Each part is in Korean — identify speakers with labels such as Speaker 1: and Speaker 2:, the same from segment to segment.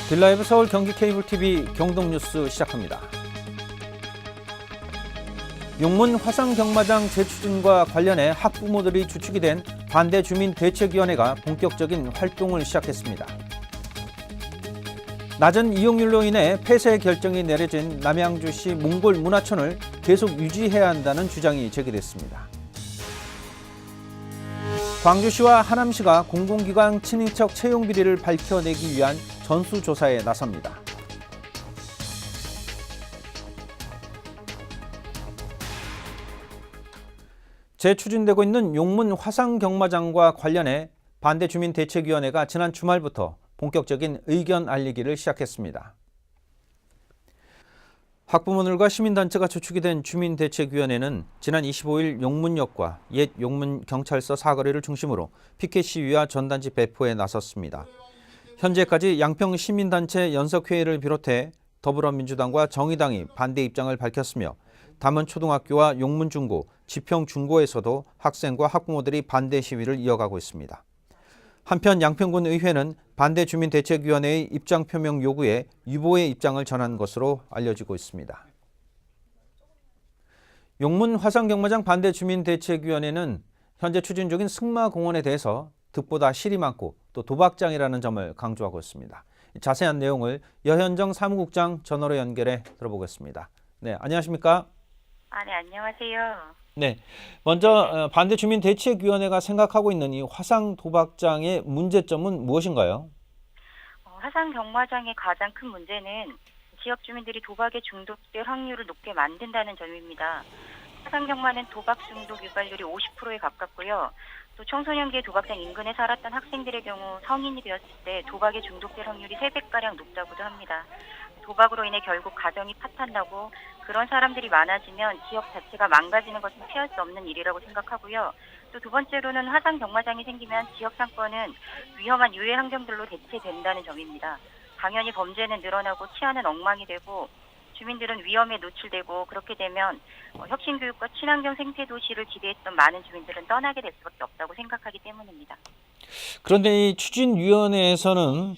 Speaker 1: 딜라이브 서울 경기 케이블 TV 경동뉴스 시작합니다. 용문 화상경마장 재추진과 관련해 학부모들이 주축이 된 반대주민대책위원회가 본격적인 활동을 시작했습니다. 낮은 이용률로 인해 폐쇄 결정이 내려진 남양주시 몽골문화촌을 계속 유지해야 한다는 주장이 제기됐습니다. 광주시와 하남시가 공공기관 친인척 채용 비리를 밝혀내기 위한 전수조사에 나섭니다. 재추진되고 있는 용문 화상경마장과 관련해 반대주민대책위원회가 지난 주말부터 본격적인 의견 알리기를 시작했습니다. 학부모들과 시민단체가 주축이 된 주민대책위원회는 지난 25일 용문역과 옛 용문경찰서 사거리를 중심으로 피켓 시위와 전단지 배포에 나섰습니다. 현재까지 양평 시민단체 연석회의를 비롯해 더불어민주당과 정의당이 반대 입장을 밝혔으며 담원초등학교와 용문중고, 지평중고에서도 학생과 학부모들이 반대 시위를 이어가고 있습니다. 한편 양평군 의회는 반대주민대책위원회의 입장 표명 요구에 유보의 입장을 전한 것으로 알려지고 있습니다. 용문 화상경마장 반대주민대책위원회는 현재 추진 중인 승마공원에 대해서 득보다 실이 많고 또 도박장이라는 점을 강조하고 있습니다. 자세한 내용을 여현정 사무국장 전화로 연결해 들어보겠습니다. 네, 안녕하십니까?
Speaker 2: 네, 안녕하세요.
Speaker 1: 네, 먼저 반대주민대책위원회가 생각하고 있는 이 화상 도박장의 문제점은 무엇인가요?
Speaker 2: 화상 경마장의 가장 큰 문제는 지역 주민들이 도박에 중독될 확률을 높게 만든다는 점입니다. 화상 경마는 도박 중독 유발률이 50%에 가깝고요. 또 청소년기에 도박장 인근에 살았던 학생들의 경우 성인이 되었을 때 도박에 중독될 확률이 3배가량 높다고도 합니다. 도박으로 인해 결국 가정이 파탄나고 그런 사람들이 많아지면 지역 자체가 망가지는 것은 피할 수 없는 일이라고 생각하고요. 또 두 번째로는 화상 경마장이 생기면 지역 상권은 위험한 유해 환경들로 대체된다는 점입니다. 당연히 범죄는 늘어나고 치안은 엉망이 되고 주민들은 위험에 노출되고 그렇게 되면 혁신교육과 친환경 생태도시를 기대했던 많은 주민들은 떠나게 될 수밖에 없다고 생각하기 때문입니다.
Speaker 1: 그런데 이 추진위원회에서는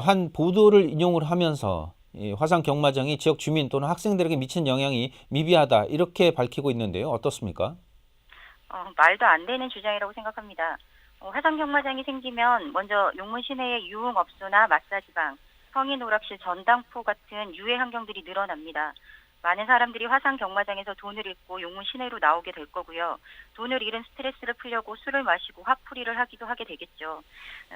Speaker 1: 한 보도를 인용을 하면서 이 화상 경마장이 지역 주민 또는 학생들에게 미친 영향이 미비하다 이렇게 밝히고 있는데요. 어떻습니까?
Speaker 2: 말도 안 되는 주장이라고 생각합니다. 화상 경마장이 생기면 먼저 용문 시내의 유흥업소나 마사지방, 성인 오락실, 전당포 같은 유해 환경들이 늘어납니다. 많은 사람들이 화상 경마장에서 돈을 잃고 용문 시내로 나오게 될 거고요. 돈을 잃은 스트레스를 풀려고 술을 마시고 화풀이를 하기도 하게 되겠죠.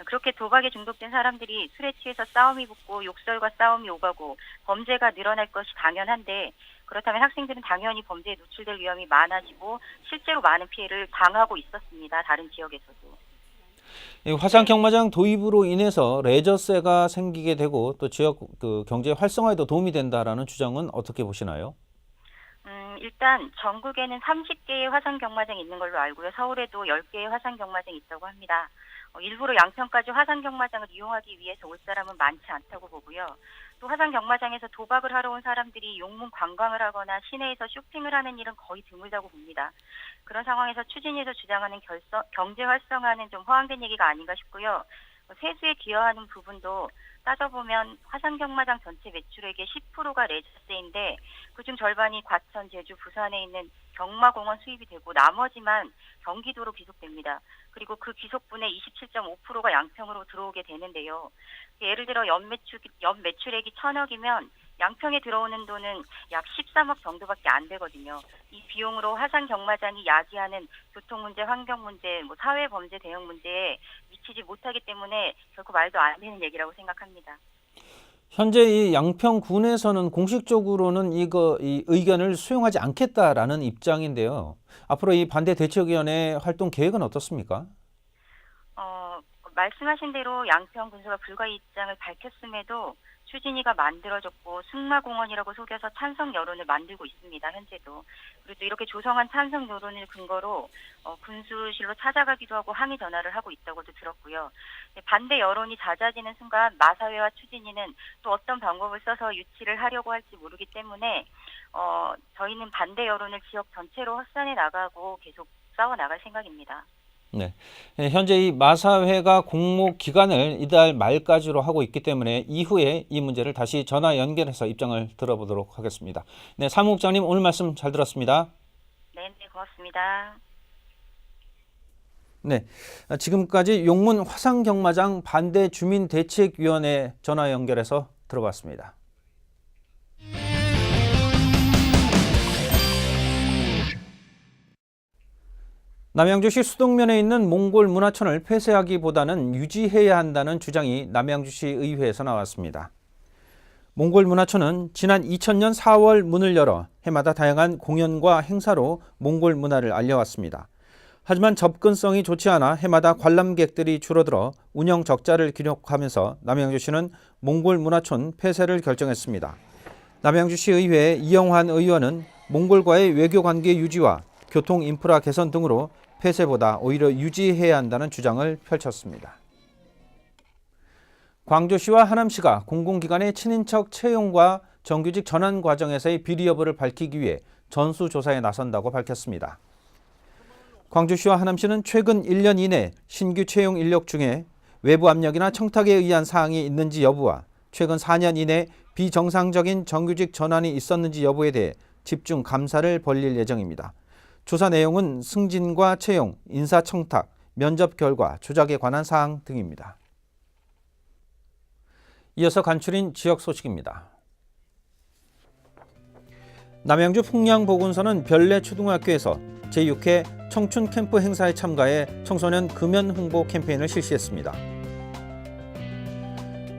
Speaker 2: 그렇게 도박에 중독된 사람들이 술에 취해서 싸움이 붙고 욕설과 싸움이 오가고 범죄가 늘어날 것이 당연한데 그렇다면 학생들은 당연히 범죄에 노출될 위험이 많아지고 실제로 많은 피해를 당하고 있었습니다. 다른 지역에서도.
Speaker 1: 화상 경마장 도입으로 인해서 레저세가 생기게 되고 또 지역 경제 활성화에도 도움이 된다라는 주장은 어떻게 보시나요?
Speaker 2: 일단 전국에는 30개의 화상 경마장이 있는 걸로 알고요. 서울에도 10개의 화상 경마장이 있다고 합니다. 일부러 양평까지 화상 경마장을 이용하기 위해서 올 사람은 많지 않다고 보고요. 또 화상 경마장에서 도박을 하러 온 사람들이 용문 관광을 하거나 시내에서 쇼핑을 하는 일은 거의 드물다고 봅니다. 그런 상황에서 추진위에서 주장하는 경제 활성화는 좀 허황된 얘기가 아닌가 싶고요. 세수에 기여하는 부분도 따져보면 화상 경마장 전체 매출액의 10%가 레저세인데 그중 절반이 과천, 제주, 부산에 있는 경마공원 수입이 되고 나머지만 경기도로 귀속됩니다. 그리고 그 귀속분의 27.5%가 양평으로 들어오게 되는데요. 예를 들어 연 매출액이 1,000억이면 양평에 들어오는 돈은 약 13억 정도밖에 안 되거든요. 이 비용으로 화상 경마장이 야기하는 교통 문제, 환경 문제, 사회 범죄 대응 문제에 미치지 못하기 때문에 결코 말도 안 되는 얘기라고 생각합니다.
Speaker 1: 현재 이 양평군에서는 공식적으로는 이 의견을 수용하지 않겠다라는 입장인데요. 앞으로 이 반대대책위원회 활동 계획은 어떻습니까?
Speaker 2: 말씀하신 대로 양평 군수가 불가 입장을 밝혔음에도 추진위가 만들어졌고 승마공원이라고 속여서 찬성 여론을 만들고 있습니다. 현재도. 그리고 또 이렇게 조성한 찬성 여론을 근거로 군수실로 찾아가기도 하고 항의 전화를 하고 있다고도 들었고요. 반대 여론이 잦아지는 순간 마사회와 추진위는 또 어떤 방법을 써서 유치를 하려고 할지 모르기 때문에 저희는 반대 여론을 지역 전체로 확산해 나가고 계속 싸워 나갈 생각입니다.
Speaker 1: 네. 현재 이 마사회가 공모 기간을 이달 말까지로 하고 있기 때문에 이후에 이 문제를 다시 전화 연결해서 입장을 들어보도록 하겠습니다. 네, 사무국장님 오늘 말씀 잘 들었습니다.
Speaker 2: 네, 고맙습니다.
Speaker 1: 네, 지금까지 용문 화상경마장 반대 주민대책위원회 전화 연결해서 들어봤습니다. 남양주시 수동면에 있는 몽골 문화촌을 폐쇄하기보다는 유지해야 한다는 주장이 남양주시 의회에서 나왔습니다. 몽골 문화촌은 지난 2000년 4월 문을 열어 해마다 다양한 공연과 행사로 몽골 문화를 알려왔습니다. 하지만 접근성이 좋지 않아 해마다 관람객들이 줄어들어 운영 적자를 기록하면서 남양주시는 몽골 문화촌 폐쇄를 결정했습니다. 남양주시 의회 이영환 의원은 몽골과의 외교관계 유지와 교통 인프라 개선 등으로 폐쇄보다 오히려 유지해야 한다는 주장을 펼쳤습니다. 광주시와 하남시가 공공기관의 친인척 채용과 정규직 전환 과정에서의 비리 여부를 밝히기 위해 전수조사에 나선다고 밝혔습니다. 광주시와 하남시는 최근 1년 이내 신규 채용 인력 중에 외부 압력이나 청탁에 의한 사항이 있는지 여부와 최근 4년 이내 비정상적인 정규직 전환이 있었는지 여부에 대해 집중 감사를 벌일 예정입니다. 조사 내용은 승진과 채용, 인사청탁, 면접 결과, 조작에 관한 사항 등입니다. 이어서 간추린 지역 소식입니다. 남양주 풍량보건소는 별내초등학교에서 제6회 청춘 캠프 행사에 참가해 청소년 금연 홍보 캠페인을 실시했습니다.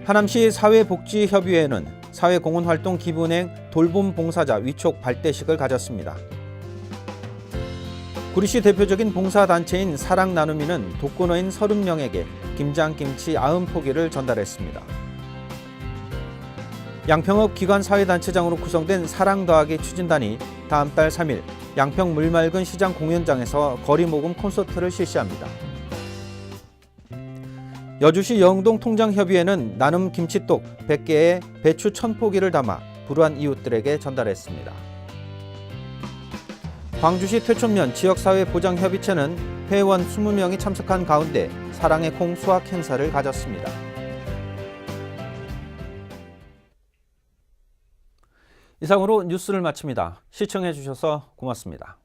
Speaker 1: 하남시 사회복지협의회는 사회공헌활동 기부은행 돌봄 봉사자 위촉 발대식을 가졌습니다. 구리시 대표적인 봉사단체인 사랑나눔이는 독거노인 30명에게 김장김치 90포기를 전달했습니다. 양평읍 기관사회단체장으로 구성된 사랑더하기 추진단이 다음 달 3일 양평 물맑은 시장 공연장에서 거리모금 콘서트를 실시합니다. 여주시 영동 통장협의회는 나눔 김치똑 100개에 배추 1000포기를 담아 불우한 이웃들에게 전달했습니다. 광주시 퇴촌면 지역사회보장협의체는 회원 20명이 참석한 가운데 사랑의 콩 수확 행사를 가졌습니다. 이상으로 뉴스를 마칩니다. 시청해 주셔서 고맙습니다.